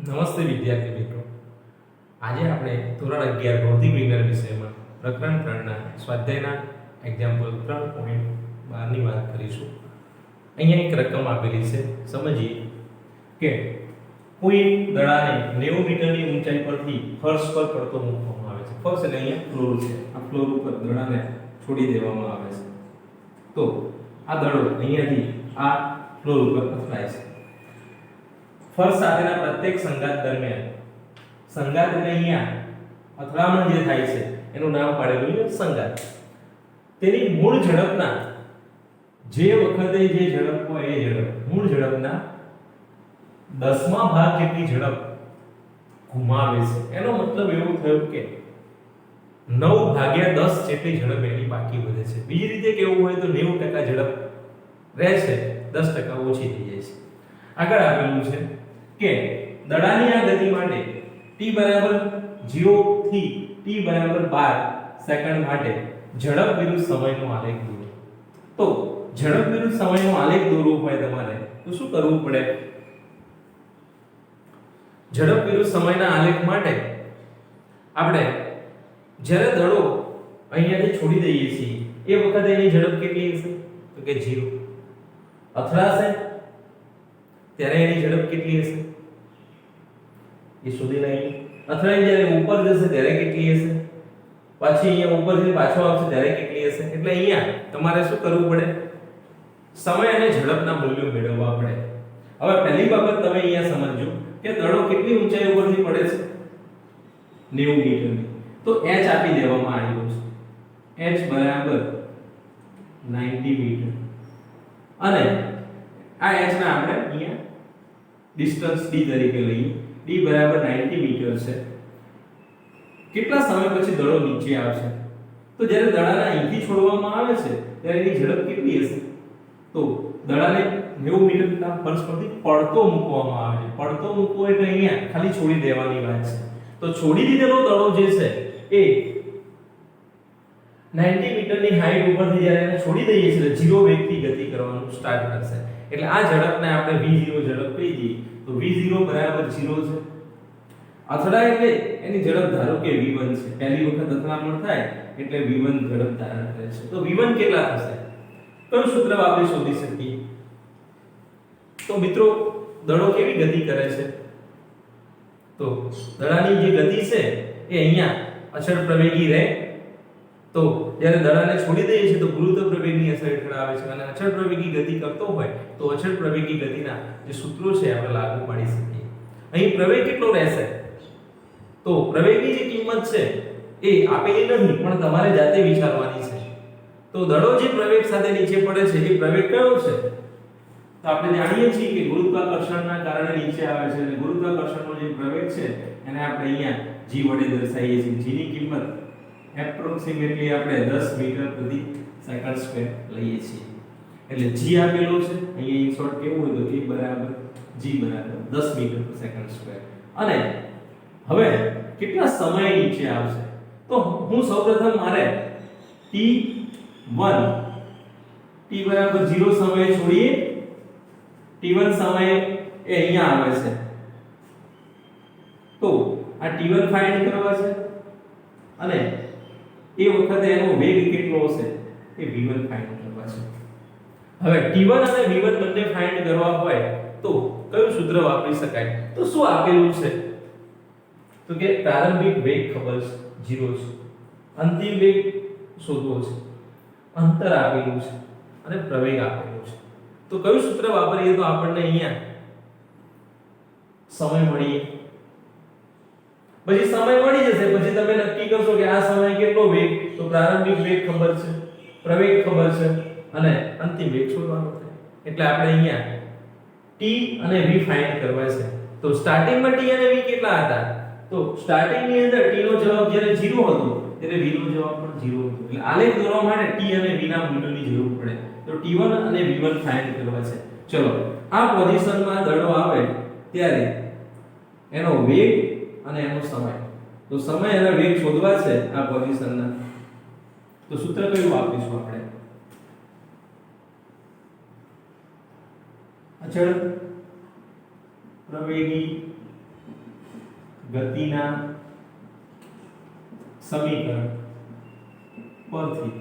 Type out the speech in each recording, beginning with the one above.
નમસ્તે વિદ્યાર્થી મિત્રો, આજે આપણે ધોરણ 11 ભૌતિક વિજ્ઞાન વિષયમાં પ્રકરણ 3 ના સ્વાધ્યાયના એક્ઝામ્પલ 3.12 ની વાત કરીશું. અહીંયા એક રકમ આપેલી છે, સમજીએ કે કોઈ દડાને 90 મીટરની ઊંચાઈ પરથી ફર્શ પર પડતો મૂકવામાં આવે છે. ફર્શ એટલે અહીંયા ફ્લોર છે. આ ફ્લોર ઉપર દડાને છોડી દેવામાં આવે છે. તો આ દડો અહીંયાથી આ ફ્લોર ઉપર અથડાય છે. ફર્શ સાથેના પ્રત્યેક સંઘાત દરમિયાન, સંઘાત એટલે અહીંયા અથડામણ જે થાય છે એનું નામ પાડેલું છે સંઘાત. તેની મૂળ ઝડપના જે વખતે જે ઝડપ હોય એ ઝડપ, મૂળ ઝડપના 10મા ભાગ જેટલી ઝડપ ઘુમાવે છે. એનો મતલબ એવું થયો કે 9/10 જેટલી ઝડપ એની બાકી વધે છે. બીજી રીતે કેવું હોય તો 90% ઝડપ રહે છે, 10% ઓછી થઈ જાય છે. આગળ આપેલું છે કે દડાની આ ગતિ માટે t બરાબર 0 થી t બરાબર 12 સેકન્ડ માટે ઝડપ વિરુદ્ધ સમયનો આલેખ દોરો. તો ઝડપ વિરુદ્ધ સમયનો આલેખ દોરવો હોય તમારે તો શું કરવું પડે? ઝડપ વિરુદ્ધ સમયના આલેખ માટે આપણે જ્યારે દડો અહીંયાથી છોડી દઈએ છીએ એ વખતે એની ઝડપ કેટલી હશે? તો કે 0. અથડાશે ત્યારે એની ઝડપ કેટલી હશે એ શોધી લઈએ. અથડાઈ જ્યારે ઉપર જશે ત્યારે કેટલી હશે? પાછી અહીંયા ઉપરથી પાછો આવશે ત્યારે કેટલી હશે? એટલે અહીંયા તમારે શું કરવું પડે? સમય અને ઝડપના મૂલ્યો મેળવવા પડે. હવે પહેલી બાબત તમે અહીંયા સમજજો કે દડો કેટલી ઊંચાઈ ઉપરથી પડે છે? 90 મીટરની. તો h આપી દેવામાં આવ્યો છે. h બરાબર 90 મીટર અને આ h ના આપણે અહીંયા ડિસ્ટન્સ d તરીકે લઈએ. d બરાબર 90 મીટર છે. કેટલા સમય પછી દડો નીચે આવશે? તો જ્યારે દડાને અહીંથી છોડવામાં આવે છે ત્યારે એની ઝડપ કેટલી હશે? તો દડાને 90 મીટરના ફર્શ પરથી પડતો મૂકવામાં આવે છે. પડતો મૂકવો એટલે અહીંયા ખાલી છોડી દેવાની વાત છે. તો છોડી દીધેલો દડો જે છે એ 90 મીટરની હાઈટ ઉપરથી જ્યારે એને છોડી દઈએ છીએ 0 વેગથી ગતિ કરવાનું સ્ટાર્ટ કરશે. એટલે આ ઝડપને આપણે v0 ઝડપ કહી દઈએ. તો v0 બરાબર 0 છે. અથડાય એટલે એની ઝડપ ધારો કે v1 છે. પહેલી વખત અથડામણ થાય એટલે v1 ઝડપ ધારણ કરે છે. તો v1 કેટલા થશે? કયું સૂત્ર આપણે શોધી શકીએ? તો મિત્રો દડો કેવી ગતિ કરે છે? તો દડાની જે ગતિ છે એ અહીંયા અચળ પ્રવેગી રહે. તો જ્યારે દડાને છોડી દઈએ છીએ તો ગુરુત્વ પ્રવેગની અસર હેઠળ આવે છે અને અચળ પ્રવેગી ગતિ કરતો હોય તો અચળ પ્રવેગી ગતિના જે સૂત્રો છે આપણે લાગુ પાડી શકીએ. અહીં પ્રવેગ કેટલો રહેશે? તો પ્રવેગની જે કિંમત છે એ આપેલી નથી પણ તમારે જાતે વિચારવાની છે. તો દડો જે પ્રવેગ સાથે નીચે પડે છે એ પ્રવેગ કયો છે? તો આપણે જાણીએ છીએ કે ગુરુત્વાકર્ષણના કારણે નીચે આવે છે અને ગુરુત્વાકર્ષણનો જે પ્રવેગ છે એને આપણે અહીંયા g વડે દર્શાવીએ છીએ. g ની કિંમત એપ્રોક્સિમેટલી આપણે 10 મીટર પ્રતિ સેકન્ડ સ્ક્વેર લઈએ છીએ. એટલે g આપેલો છે અહીંયા ઇન શોર્ટ કેવું હોય તો a બરાબર g બરાબર 10 મીટર પર સેકન્ડ સ્ક્વેર. અને હવે કેટલા સમય નીચે આવશે? તો હું સૌપ્રથમ મારે t1 t બરાબર 0 સમયે છોડીએ. t1 સમયે એ અહીંયા આવે છે. તો આ t1 ફાઇન્ડ કરવા છે અને એ વખતે એનો વેગ કેટલો હશે એ v1 ફાઇન્ડ કરવા છે. હવે t1 અને v1 બંને ફાઇન્ડ કરવા હોય તો કયું સૂત્ર વાપરી શકાય? તો શું આપેલું છે? તો કે પ્રારંભિક વેગ ખબર છે 0 છે, અંતિમ વેગ શોધવો છે, અંતર આપેલું છે અને પ્રવેગ આપેલો છે. તો કયું સૂત્ર વાપરીએ તો આપણને અહીંયા સમય મળીએ. પછી સમય મળી જશે પછી તમે નક્કી કરશો કે આ સમય કેટલો વેગ? તો પ્રારંભિક વેગ ખબર છે, પ્રવેગ ખબર છે અને અંતિમ વેગ શોધવાનો છે. એટલે આપણે અહીંયા t અને v ફાઇન્ડ કરવા છે. તો સ્ટાર્ટિંગમાં t અને v કેટલા હતા? તો સ્ટાર્ટિંગ ની અંદર t નો જવાબ જ્યારે 0 હતો ત્યારે v નો જવાબ પણ 0 હતો. એટલે આલેખ દોરવા માટે t અને v ના મૂલ્યોની જરૂર પડે. તો t1 અને v1 ફાઇન્ડ કરવા છે. ચલો આ પોઝિશનમાં દડો આવે ત્યારે એનો વેગ અને એનો સમય. તો સમય અને વેગ શોધવા છે આ પોઝિશનના. તો સૂત્ર કયું વાપરીશું આપણે? અચળ પ્રવેગી ગતિના સમીકરણ પરથી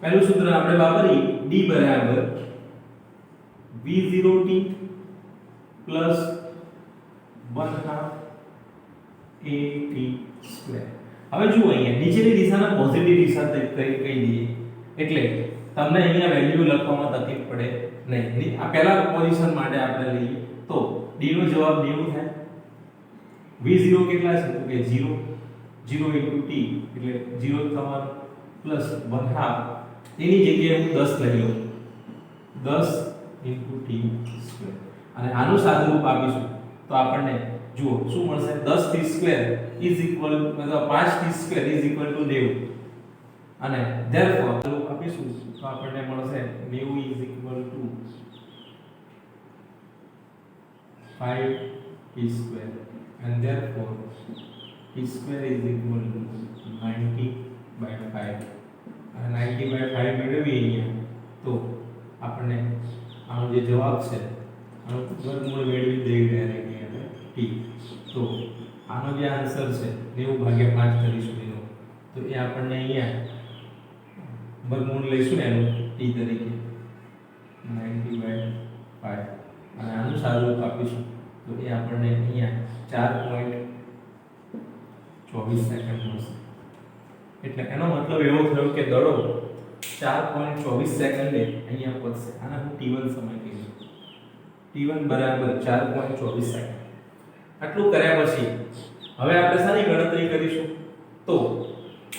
પહેલું સૂત્ર આપણે વાપરી d બરાબર v0t પ્લસ 1/2 at². હવે જુઓ અહીંયા નીચેની દિશાના પોઝિટિવ દિશા કહી દઈએ એટલે તમને અહીંયા વેલ્યુ લખવામાં તકલીફ પડે નહીં. આ પહેલા પોઝિશન માટે આપણે લઈએ તો d નો જવાબ 90 થાય. v0 કેટલા છે તો કે 0 0 * t એટલે 0 થવાનું પ્લસ 1/2 એની જગ્યાએ હું 10 લઈ લઉં 10 * t². અને આનું સાદુરૂપ આપીશું તો આપણને જુઓ શું મળશે 10t² મતલબ 5t² = 90 અને therefore સાદુરૂપ આપીશું તો આપણને મળશે 90 = 5t² and therefore t² = 90/5 અને 90/5 મેળવીએ અહીંયા તો આપણને આનો જે જવાબ છે આનો વર્ગમૂળ મેળવી દઈએ ડાયરેક્ટ t. તો આનો જે આન્સર છે 90/5 કરીશું એનો તો એ આપણને અહીંયા વર્ગમૂળ લઈશું ને એનું t તરીકે 90/5 અને આનું સાદુરૂપ આપીશું તો એ આપણને અહીંયા 4.24 સેકન્ડ મળશે. એટલે એનો મતલબ એવો થયો કે દડો 4.24 સેકન્ડે અહીંયા પહોંચશે. આને હું t1 સમય કહીશ. t1 બરાબર 4.24 સેકન્ડ. આટલું કર્યા પછી હવે આપણે શાની ગણતરી કરીશું તો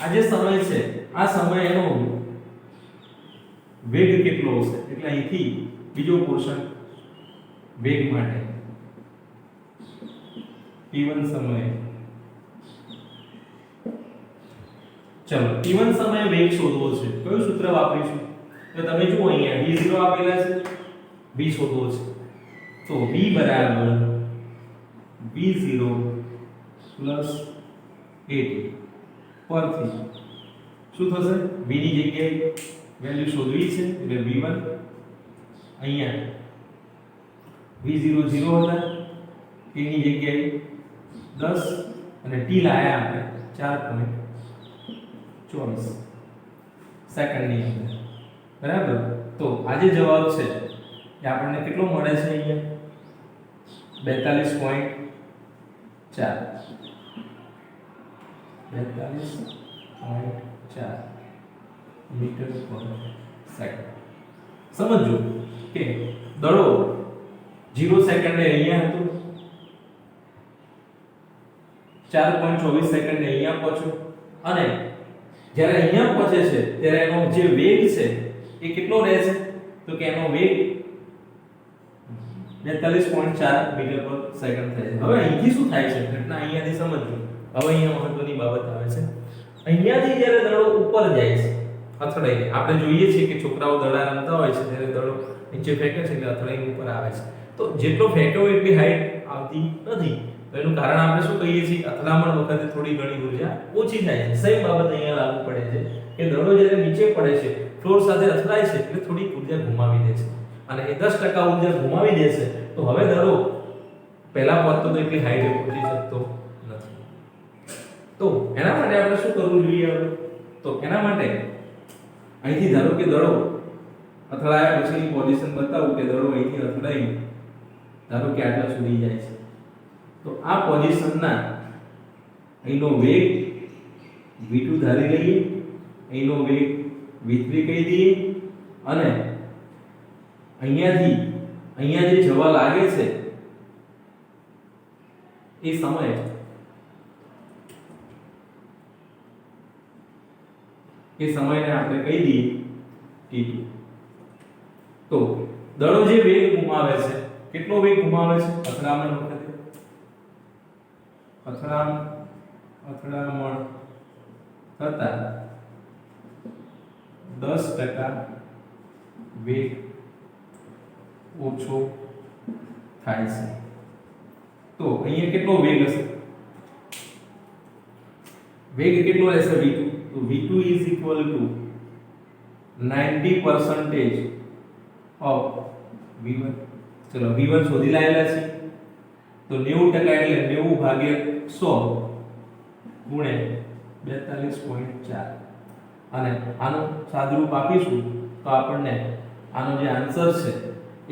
આ જે સમય છે આ સમય એનો વેગ કેટલો હશે એટલે અહીંથી બીજો પોર્શન વેગ માટે t1 સમયે ચલો t1 સમયે વેગ શોધવો છે. કયું સૂત્ર વાપરીશું તો તમે જુઓ અહીંયા v0 આપેલા છે v શોધવો છે તો v બરાબર v0 પ્લસ 80 પરથી શું થશે v ની જગ્યાએ વેલ્યુ શોધવી છે એટલે v1 અહીંયા v0 0 હતા એની જગ્યાએ 10 અને t લાયા આપણે 4.24 સેકન્ડની અંદર બરાબર. તો આ જે જવાબ છે એ આપણને કેટલો મળે છે અહીંયા 42.4 મીટર પર સેકન્ડ. સમજો કે દડો 0 સેકન્ડે અહીંયા હતો 4.24 સેકન્ડે અહીંયા પહોંચ્યો અને જ્યારે અહીંયા પહોંચે છે ત્યારે એનો જે વેગ છે એ કેટલો રહે છે તો કે એનો વેગ 42.4 મીટર પર સેકન્ડ થાય છે. હવે અહીંથી શું થાય છે ઘટના અહીંયાથી સમજો. હવે અહીંયા મહત્વની બાબત આવે છે. અહીંયાથી જ્યારે દડો ઉપર જાય છે અથડાઈને આપણે જોઈએ છીએ કે છોકરાઓ દડા રમતા હોય છે ત્યારે દડો નીચે ફેંકે છે એટલે અથડાઈને ઉપર આવે છે. તો જેટલો ફેંક્યો એટલી હાઈટ આવતી નથી. તો એનું કારણ આપણે શું કહીએ છીએ અથડામણ વખતે થોડી ઘણી ઊર્જા ઓછી થાય છે. સેમ બાબત અહીંયા લાગુ પડે છે કે દડો જ્યારે નીચે પડે છે ફ્લોર સાથે અથડાય છે એટલે થોડી ઊર્જા ગુમાવી દે છે અને એ 10% ઊર્જા ગુમાવી દે છે તો હવે દડો પહેલા પહોંચતો તો એટલી હાઈટ પહોંચી શકતો નથી. તો એના માટે આપણે શું કરવું જોઈએ હવે તો એના માટે અહીંથી ધારો કે દડો અથડાયા પછીની પોઝિશન બતાવું કે દડો અહીંથી અથડાઈ ધારો કે આટલા સુધી જાય છે તો આ પોઝિશનના અહીંનો વેગ v2 ધારી લઈએ અહીંનો વેગ v3 કહી દઈએ અને અહીંયાથી અહીંયા જે જવા લાગે છે એ સમય એ સમયને આપણે કહી દઈએ t2. તો દડો જે વેગ ગુમાવે છે કેટલો વેગ ગુમાવે છે અથડામણ વખતે અથડામણ થતા 10% વેગ ઓછો થાય છે. તો અહીંયા કેટલો વેગ હશે વેગ કેટલો રહેશે v2 તો v2 is equal to 90% of v1. ચલો v1 શોધી લાયેલા છે તો તો 90% એટલે 90 ભાગ્યા 100 ગુણ્યા 42.4 અને આનું સાદુરૂપ આપીશું તો આપણને આનો જે આન્સર છે એ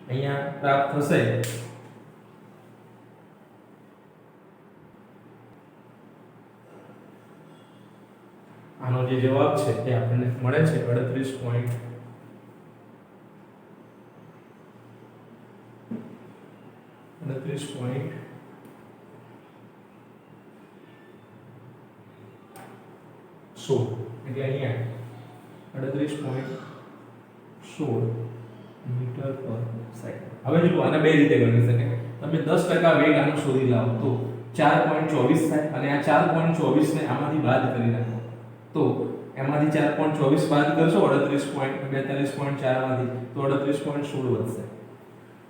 અહીંયા પ્રાપ્ત થશે. આનો જે જવાબ છે એ આપણને મળે છે 38. 38.16 એટલે અહીંયા 38.16 મીટર પર સેકન્ડ. હવે જો આને બે રીતે ગણી શકાય. તમે 10% વેગ આનો શોધી લાવો તો 4.24 થાય અને આ 4.24 ને આમાંથી બાદ કરી નાખો તો એમાંથી 4.24 બાદ કરશો 38.42.4 માંથી તો 38.16 વધશે.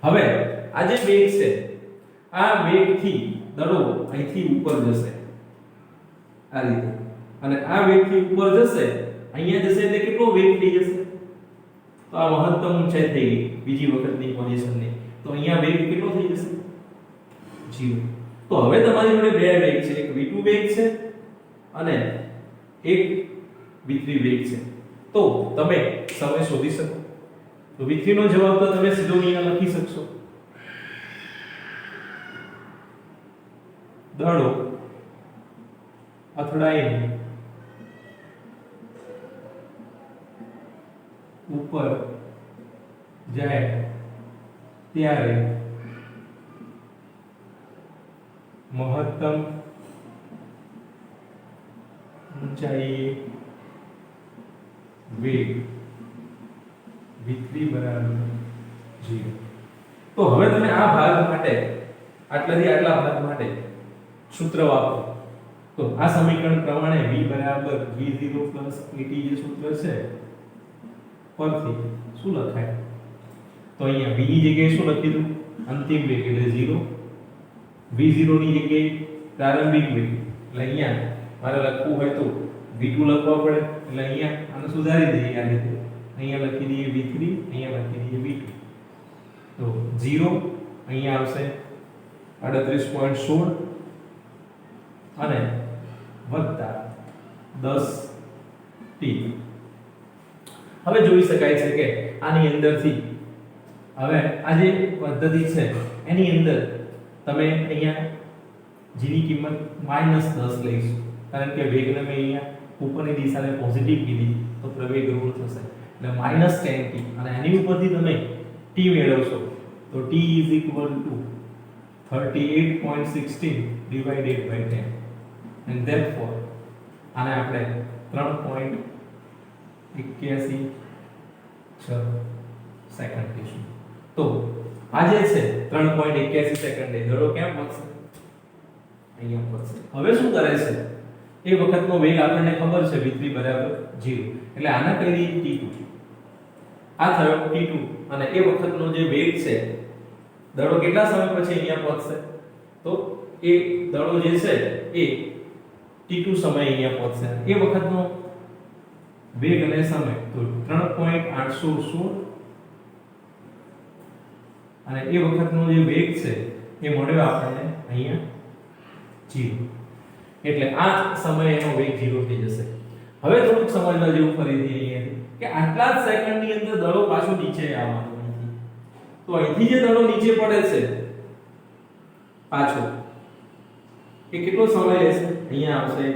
હવે આ જે વેગ છે આ વેગથી દડો અહીંથી ઉપર જશે આ રીતે અને આ વેગથી ઉપર જશે અહીંયા જશે એટલે કેટલો વેગ થઈ જશે તો આ મહત્તમ ઊંચાઈ થઈ ગઈ બીજી વખતની પોઝિશનની તો અહીંયા વેગ કેટલો થઈ જશે 0. તો હવે તમારી જોડે બે વેગ છે એક v2 વેગ છે અને એક v3 વેગ છે તો તમે સમય શોધી શકો. તો v3 નો જવાબ તો તમે સીધો અહીંયા લખી શકશો. દડો અથડાઈને ઉપર જાય ત્યારે મહત્તમ ઊંચાઈએ વેગ v3 બરાબર 0. તો હવે તમે આ ભાગ માટે આટલાથી આટલા ભાગ માટે સૂત્ર વાપરો તો આ સમીકરણ પ્રમાણે v બરાબર v0 at જે સૂત્ર છે પરથી શું લખાય તો અહીંયા v ની જગ્યાએ શું લખી દઉં અંતિમ વેગ એટલે 0 v0 ની જગ્યાએ પ્રારંભિક વેગ એટલે અહીંયા મારે લખવું હોય તો v2 લખવા પડે એટલે અહીંયા આને સુધારી દઈએ આ રીતે અહીંયા લખી દઈએ v3 અહીંયા લખી દઈએ v2 તો 0 અહીંયા આવશે 38.16 અને વત્તા 10t. હવે જોઈ શકાય છે કે આની અંદરથી હવે આ જે પદ્ધતિ છે એની અંદર તમે અહીંયા g ની કિંમત -10 લઈશું કારણ કે વેગને મેં અહીંયા ઉપરની દિશાને પોઝિટિવ કીધી તો પ્રવેગ ઋણ થશે એટલે -10t અને એની ઉપરથી તમે t મેળવશો તો t = 38.16 divided by 10 and therefore આને આપણે 3.81 સેકન્ડ કહીશું. તો આ જે છે 3.81 સેકન્ડે દડો કેમ વધશે અહીંયા વધશે. હવે શું કરે છે એ વખતનો વેગ આપણને ખબર છે v3 બરાબર 0 એટલે આને કહી દઈએ t2 આ થયો t2 અને એ વખતનો જે વેગ છે દડો કેટલા સમય પછી અહીંયા પહોંચશે તો એ દડો જે છે એ t2 સમય અહીંયા પહોંચશે એ વખતનો વેગ અને સમય તો 3.816 અને એ વખતનો જે વેગ છે એ મળ્યો આપણને અહીંયા 0 એટલે આ સમય એનો વેગ 0 થઈ જશે. હવે થોડુંક સમજવા જેવું ફરીથી અહીંયા કે આટલા જ સેકન્ડની અંદર દડો પાછો નીચે આવવાનો તો અહીંથી જે દડો નીચે પડે છે પાછો એ કેટલો સમય લેશે અહીંયા આવશે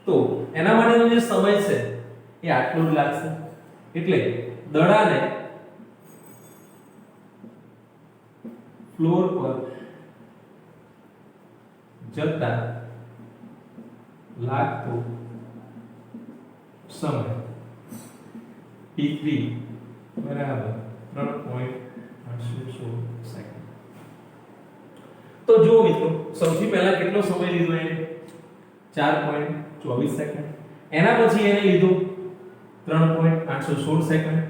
તો એના માટેનો જે સમય છે એ આટલો જ લાગશે એટલે દડાને ફ્લોર પર જતા લાગતો સમય t3 બરાબર 3.816 સેકન્ડ. તો જો મિત્રો સૌથી પહેલા કેટલો સમય લીધો એને 4.24 સેકન્ડ એના પછી એને લીધો 3.816 સેકન્ડ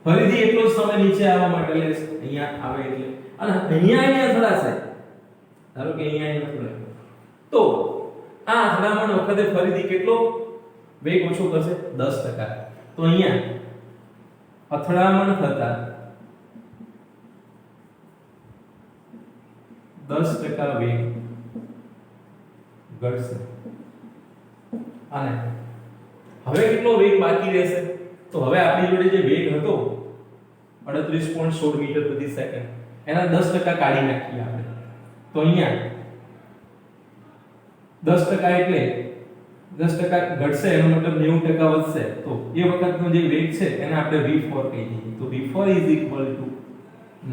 ફરીથી એટલો જ સમય નીચે આવવા માટે લેશે અહીંયા આવે એટલે અને અહીંયા અથડાશે ધારો કે અહીંયા અથડાય તો આ અથડામણ વખતે ફરીથી કેટલો વેગ ઓછો કરશે 10%. તો અહીંયા અથડામણ થતા 10% વેગ ઘટશે. અને હવે કેટલો વેગ બાકી રહેશે? તો હવે આપણી જોડે જે વેગ હતો 38.16 મીટર પ્રતિ સેકન્ડ, એના 10% કાઢી નાખીએ આપણે. તો અહીંયા 10% એટલે 10% ઘટશે, એનો મતલબ 90% વધશે. તો એ વખતનો જે વેગ છે એને આપણે v4 કહી દઈએ. તો v4 is equal to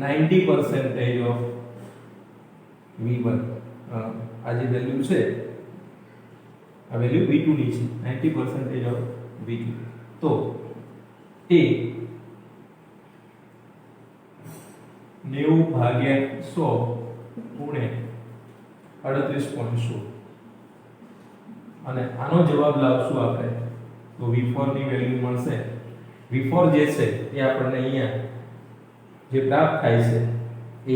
90% of v1. આ જે વેલ્યુ છે, આ વેલ્યુ v2 ની છે, 90% of v2. તો એ 90/100 ગુણ્યા 38.16. અને આનો જવાબ લાવશું આપણે તો v4 ની વેલ્યુ મળશે. v4 જે છે એ આપણને અહીંયા જે પ્રાપ્ત થાય છે એ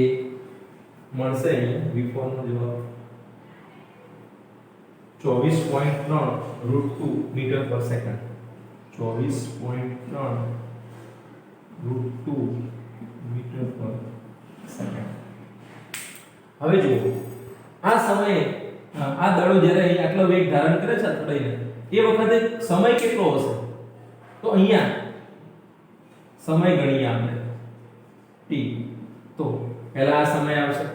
મળશે. અહીંયા v4 નો જવાબ 24.3 √2 મીટર પર સેકન્ડ. 24.3 √2 મીટર પર સેકન્ડ. હવે જુઓ, આ સમયે આ દડો જ્યારે અહીં આટલો વેગ ધારણ કરે છે અથડાઈને, એ વખતે સમય કેટલો હશે? તો અહીંયા સમય ગણીએ આપણે t. તો પહેલા આ સમય આવશે,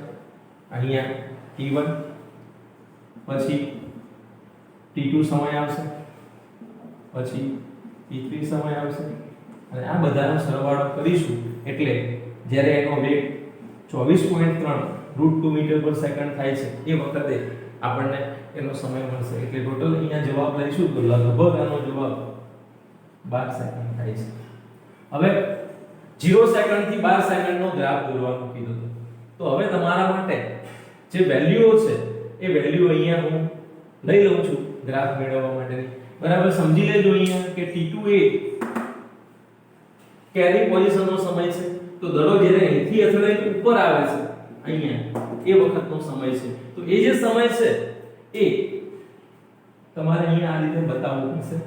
અહીંયા t1, પછી t2 સમય આવશે, પછી t3 સમય આવશે, અને આ બધાનો સરવાળો કરીશું એટલે જ્યારે એનો વેગ 24.3 √2 મીટર પર સેકન્ડ થાય છે એ વખતે આપણને એનો સમય મળશે. એટલે ટોટલ અહીંયા જવાબ લઈશું તો લગભગ આનો જવાબ 12 સેકન્ડ થાય છે. હવે 0 સેકન્ડ થી 12 સેકન્ડનો ગ્રાફ દોરવાનું કીધું હતું. તો હવે તમારા માટે જે વેલ્યુઓ છે એ વેલ્યુ અહીંયા હું લઈ લઉં છું ગ્રાફ મેળવવા માટેની. બરાબર સમજી લેજો અહીંયા કે t2 એ કેરી પોઝિશનનો સમય છે. તો દડો જ્યારે અહીંથી અથડાઈને ઉપર આવે છે અહીંયા એ વખતનો સમય છે. તો એ જે સમય છે એ તમારે અહીંયા આ રીતે બતાવવું પડશે.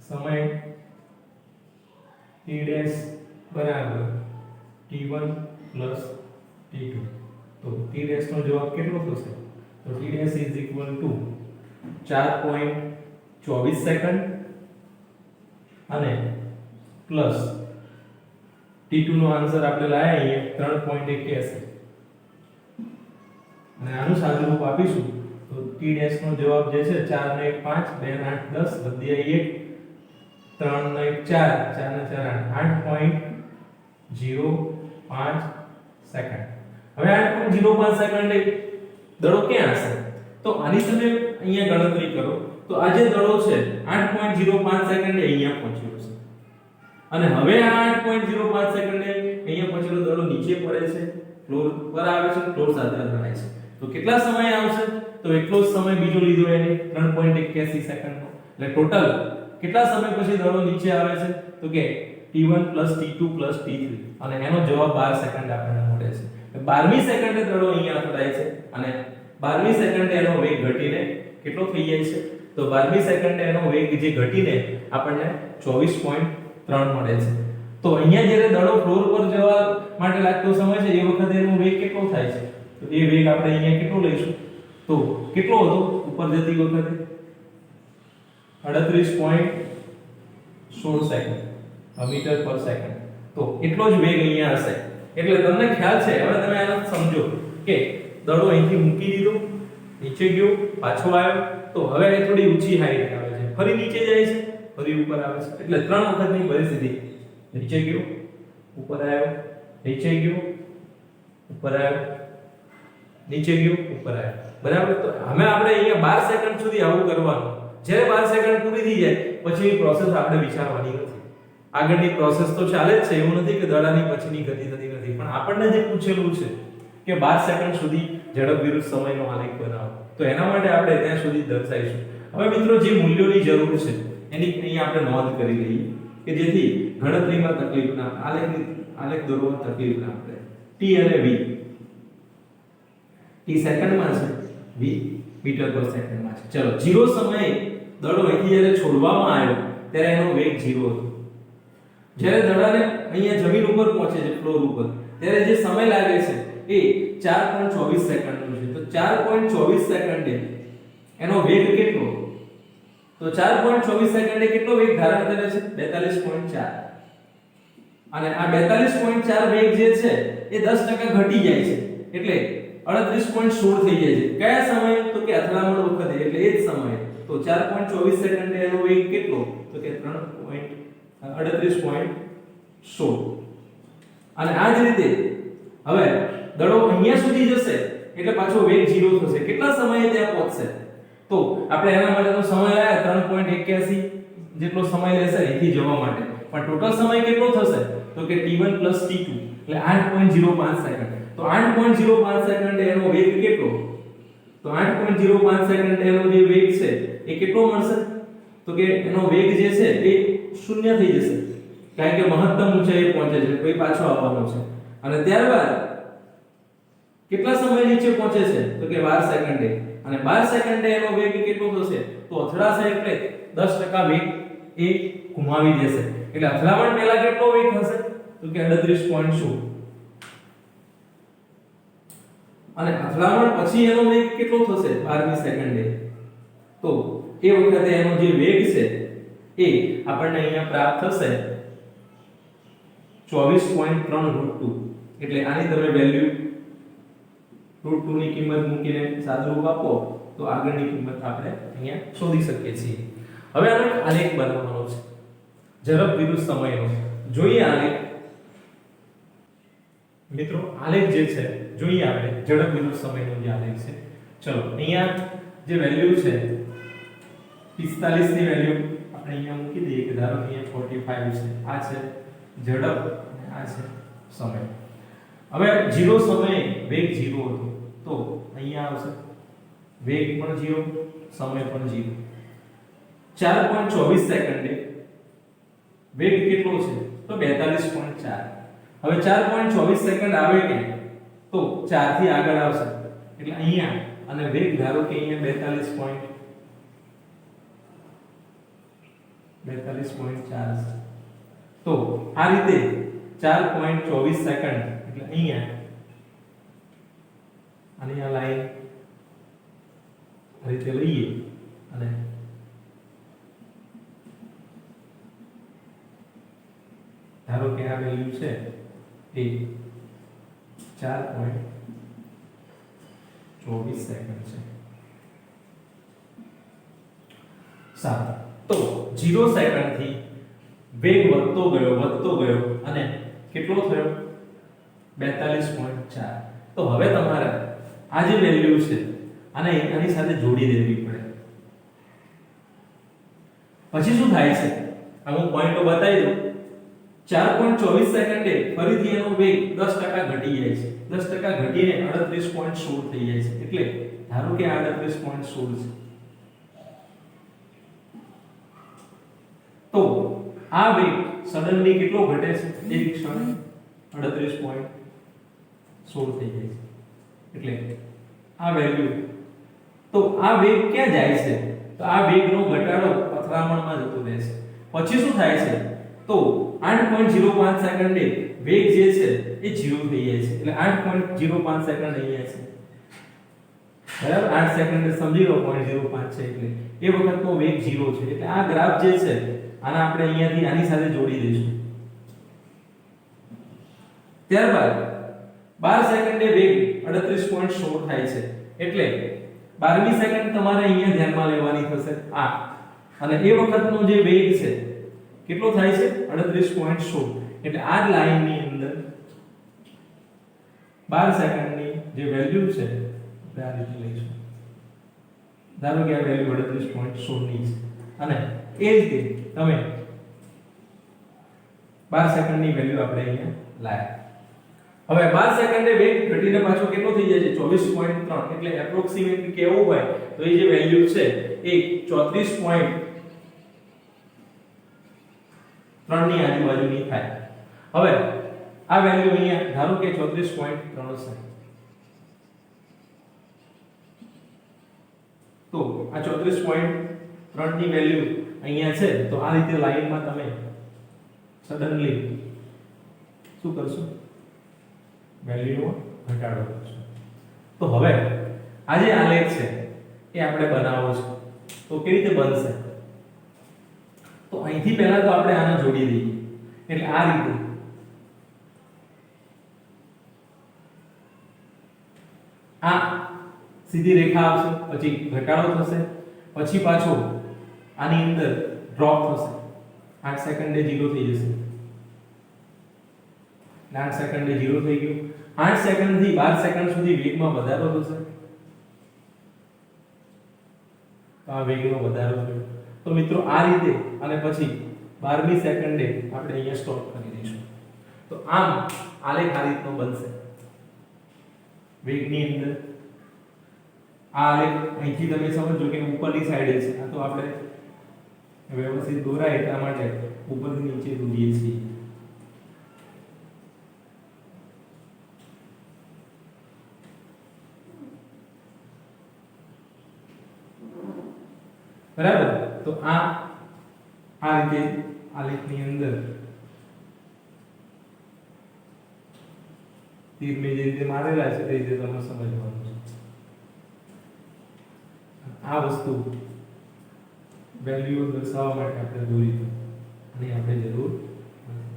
સમય t' બરાબર t1 t2. તો t' નો જવાબ કેટલો થશે? તો t' is equal to 4.24 second અને પ્લસ t2 નો આન્સર આપણે લાયા અહીંયા 3.81. અને આનું સાદુરૂપ આપીશું તો t' નો જવાબ જે છે 4 ને 1 5 2 ને 8 10 વધી 1 3 ને 1 4 4 ને 4 8.05 સેકન્ડ. હવે 8.05 સેકન્ડે દડો ક્યાં હશે? તો આની તમે અહીંયા ગણતરી કરો તો આ જે દડો છે 8.05 સેકન્ડે અહીંયા પહોંચ્યો છે. અને હવે આ 8.05 સેકન્ડે અહીંયા પહોંચેલો દડો નીચે પડે છે, ફ્લોર પર આવે છે, ફ્લોર સાથે અથડાય છે. તો કેટલા સમય આવશે? તો એટલો જ સમય બીજો લીધો એને 3.81 સેકન્ડનો. એટલે ટોટલ કેટલા સમય પછી દડો નીચે આવે છે? તો કે t1 t2 t3. અને એનો જવાબ 12 સેકન્ડ આપણને મળે છે. 12મી સેકન્ડે દડો અહીંયા અથડાય છે અને 12મી સેકન્ડે એનો વેગ ઘટીને કેટલો થઈ જાય છે? તો 12મી સેકન્ડે એનો વેગ જે ઘટીને આપણને 24.3 મળે છે. તો અહીંયા જ્યારે દડો ફ્લોર પર જવા માટે લાગતો સમય છે એ વખતે એનો વેગ કેટલો થાય છે? તો એ વેગ આપણે અહીંયા કેટલો લઈશું? તો કેટલો હતો ઉપર જતી વખતે? 38.16 સેકન્ડ મીટર પર સેકન્ડ. તો એટલો જ વેગ અહીંયા હશે. એટલે તમને ખ્યાલ છે, હવે તમે આને સમજો કે દડો અહીંથી મૂકી દીધો, નીચે ગયો, પાછો આવ્યો, તો હવે એ થોડી ઊંચી હાઈટ આવે છે, ફરી નીચે જાય છે, ફરી ઉપર આવે છે. એટલે 3 વખતની પરિસ્થિતિ. નીચે ગયો, ઉપર આવ્યો, નીચે ગયો, ઉપર આવ્યો, નીચે ગયો, ઉપર આવ્યો. બરાબર. તો હવે આપણે અહીંયા 12 સેકન્ડ સુધી આવું કરવાનું. જ્યારે 12 સેકન્ડ પૂરી થઈ જાય પછીની પ્રોસેસ આપણે વિચારવાની નથી. આગળની પ્રોસેસ તો ચાલે જ છે, એવું નથી કે દડાની પછીની ગતિ થતી નથી. પણ આપણને જે પૂછેલું છે કે 12 સેકન્ડ સુધી ઝડપ વિરુદ્ધ સમયનો આલેખ બનાવો, તો એના માટે આપણે ત્યાં સુધી દર્શાવીશું. હવે મિત્રો જે મૂલ્યોની જરૂર છે એની અહીંયા આપણે નોંધ કરી લઈએ કે જેથી ગણતરીમાં તકલીફ ના, આલેખ દોરવામાં તકલીફ ના પડે. t અને v, t સેકન્ડમાં છે, v મીટર પર સેકન્ડમાં છે. ચલો, 0 સમયે દડો અહીંથી જ્યારે છોડવામાં આવ્યો ત્યારે એનો વેગ 0 હતો. જ્યારે દડાને અહીંયા જમીન ઉપર પહોંચે છે, ફ્લોર ઉપર, ત્યારે જે સમય લાગે છે એ 4.24 સેકન્ડનું છે. તો 4.24 સેકન્ડે એનો વેગ કેટલો? તો 4.24 સેકન્ડે કેટલો વેગ ધારણ કરે છે? 42.4. અને આ 42.4 વેગ જે છે એ 10% ઘટી જાય છે, એટલે 38.16 થઈ જાય છે. કયા સમયે? તો કે અથડામણ વખતે, એટલે એ જ સમયે. તો 4.24 સેકન્ડે એનો વેગ કેટલો? તો કે 38.16. અને આ જ રીતે હવે દડો અહીંયા સુધી જશે એટલે પાછો વેગ 0 થશે. કેટલા સમયે ત્યાં પહોંચશે? તો આપણે એના માટેનો સમય લાયા 3.81 જેટલો સમય લેશે અહીંથી જવા માટે. પણ ટોટલ સમય કેટલો થશે? તો કે t1 + t2 એટલે 8.05 સેકન્ડ. તો 8.05 સેકન્ડે એનો વેગ કેટલો? તો 8.05 સેકન્ડે એનો જે વેગ છે એ કેટલો મળશે? તો કે એનો વેગ જે છે એ 0 થઈ જશે, કારણ કે મહત્તમ ઊંચાઈએ પહોંચે છે, કોઈ પાછો આવવાનો છે. અને ત્યારબાદ કેટલા સમય નીચે પહોંચે છે? તો કે 12 સેકન્ડે. અને 12 સેકન્ડે એનો વેગ કેટલો થશે? તો અથડાશે એટલે 10% વેગ એ ગુમાવી દેશે. એટલે અથડામણ પહેલા કેટલો વેગ હશે? તો કે 38.16. અને અથડામણ પછી એનો વેગ કેટલો થશે? 12મી સેકન્ડે. તો એ વખતે એનો જે વેગ છે એ આપણને અહીંયા પ્રાપ્ત થશે 24.3√2. એટલે આની તમે વેલ્યુ √2 ની કિંમત મૂકીને સાદુરૂપ આપો તો આગળની કિંમત આપણે અહીંયા શોધી શકીએ છીએ. હવે આનો એક આલેખ બનાવવાનો છે, ઝડપ વિરુદ્ધ સમયનો. જોઈએ આલેખ. મિત્રો આલેખ જે છે જોઈએ આપણે ઝડપ વિરુદ્ધ સમયનો જે આલેખ છે. ચલો અહીંયા જે વેલ્યુ છે 45 ની વેલ્યુ આપણે અહીંયા મૂકી દઈએ કે ધારો કે અહીંયા 45 છે. આ છે ઝડપ અને આ છે સમય. હવે 0 સમયે વેગ 0 હતો તો અહીંયા આવશે વેગ પણ 0, સમય પણ 0. 4.24 સેકન્ડે વેગ કેટલો છે? તો 42.4. હવે 4.24 સેકન્ડ આવે કે તો 4 થી આગળ આવશે એટલે અહીંયા, અને વેગ ધારો કે અહીંયા 42.4 છે. તો આ રીતે 4.24 સેકન્ડ એટલે અહીંયા અને આ લાઈન આ રીતે લઈએ અને ધારો કે આ વેલ્યુ છે એ 4.24 સેકન્ડ છે. સારું, તો 0 સેકન્ડ થી વેગ વધતો ગયો અને કેટલો થયો? 42.4. તો હવે તમારે આ જે વેલ્યુ છે આને આની સાથે જોડી દેવી પડે. પછી શું થાય છે હું પોઈન્ટો બતાવી દઉં. 4.24 સેકન્ડે ફરીથી એનો વેગ 10% ઘટી જાય છે. 10% ઘટીને 38.16 થઈ જાય છે. એટલે ધારો કે 38.16 છે. તો આ વેગ સડનલી કેટલો ઘટે છે? એક ક્ષણે 38.16 થઈ જાય છે. એટલે આ વેલ્યુ, તો આ વેગ ક્યાં જાય છે? તો આ વેગનો ઘટાડો અથડામણમાં જતો રહે છે. પછી શું થાય છે? તો 8.05 સેકન્ડે વેગ જે છે એ 0 થઈ જાય છે. એટલે 8.05 સેકન્ડ અહીંયા છે, બરાબર. 8 સેકન્ડે સમજી લો 0.05 છે એટલે એ વખતનો વેગ 0 છે. એટલે આ ગ્રાફ જે છે આને આપણે અહીંયાથી આની સાથે જોડી દઈશું. ત્યારબાદ 12 સેકન્ડે વેગ 38.16 થાય છે. એટલે 12મી સેકન્ડ તમારે અહીંયા ધ્યાનમાં લેવાની થશે આ, અને એ વખતનો જે વેગ છે કેટલો થાય છે? 38.16. એટલે આ જ લાઈનની અંદર 12 સેકન્ડની જે વેલ્યુ છે આપણે આ રીતે લઈશું. ધારો કે આ વેલ્યુ 38.16 ની છે અને એ રીતે તમે 12 સેકન્ડની વેલ્યુ આપણે અહીંયા લાયા. હવે 12 સેકન્ડે વેગ ઘટીને પાછો કેટલો થઈ જાય છે? 24.3. એટલે એપ્રોક્સિમેટલી કેવું હોય તો એ જે વેલ્યુ છે એ 34.3 ની આજુબાજુની થાય. હવે આ વેલ્યુ અહીંયા ધારો કે 34.3 છે. તો આ 34.3 ની વેલ્યુ અહીંયા છે. તો આ રીતે લાઈનમાં તમે સડનલી શું કરશો? વેલ્યુનો ઘટાડો કરશો. તો હવે આ જે આલેખ છે એ આપણે બનાવવો છે, તો કેવી રીતે બનશે? તો અહીંથી પહેલા તો આપણે આને જોડી દઈએ, એટલે આ રીતે આ સીધી રેખા આવશે, પછી ઘટાડો થશે, પછી પાછો આની અંદર ડ્રોપ થશે, 8 સેકન્ડે 0 થઈ જશે, 8 સેકન્ડે 0 થઈ ગયું, 8 સેકન્ડ થી 12 સેકન્ડ સુધી વેગમાં વધારો થશે, આ વેગનો વધારો થયો. તો મિત્રો આ રીતે અને પછી 12મી સેકન્ડે આપણે અહીંયા સ્ટોપ કરી દઈશું. તો આમ આલેખ આ રીતનો બનશે. વેગની અંદર આ આલેખ અહીંથી તમે સમજો કે ઉપરની સાઈડે છે, આ તો આપણે વ્યવસ્થિત દોરાય એટલા માટે ઉપરથી નીચે દોરીએ છીએ. બરાબર? તો આ રીતે આલેખની અંદર તીર મેં જે રીતે મારેલા છે તે રીતે તમે સમજવાનું છે. આ વસ્તુ વેલ્યુ દર્શાવવા માટે આપણે દોરી તો અને આપણે જરૂર નથી.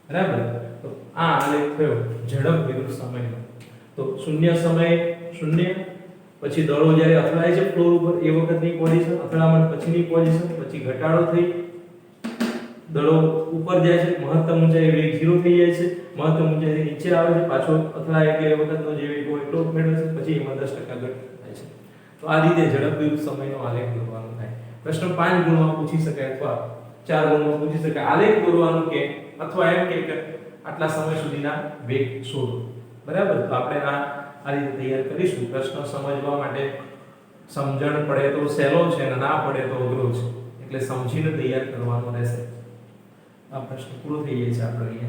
બરાબર? તો આ આલેખ થયો ઝડપ વિરુદ્ધ સમયનો. તો શૂન્ય સમય 0, પછી દળો જ્યારે અથડાય છે ફ્લોર ઉપર એ વખતની પોઝિશન, અથડામણ પછીની પોઝિશન, પછી ઘટાડો થઈ દળો ઉપર જાય છે, મહત્તમ ઊંચાઈ વેગ 0 થઈ જાય છે, મહત્તમ ઊંચાઈ નીચે આવે છે, પાછો અથડાય એટલે એ વખતનો જે વેગ હોય એટલો મેળવે છે, પછી એમાં 10% ઘટ થાય છે. તો આ રીતે ઝડપ વિરુદ્ધ સમયનો આલેખ દોરવાનો થાય. પ્રશ્ન 5 ગુણમાં પૂછી શકાય અથવા 4 ગુણમાં પૂછી શકાય. આલેખ દોરવાનું કે અથવા એમ કે આટલા સમય સુધીના વેગ શોધો. બરાબર? તો આપણે આ રીતે તૈયાર કરીશું. પ્રશ્ન સમજવા માટે સમજણ પડે તો સહેલો છે અને ના પડે તો અઘરો છે, એટલે સમજીને તૈયાર કરવાનો રહેશે. આ પ્રશ્ન પૂરો થઈ જાય છે આપણો અહીંયા.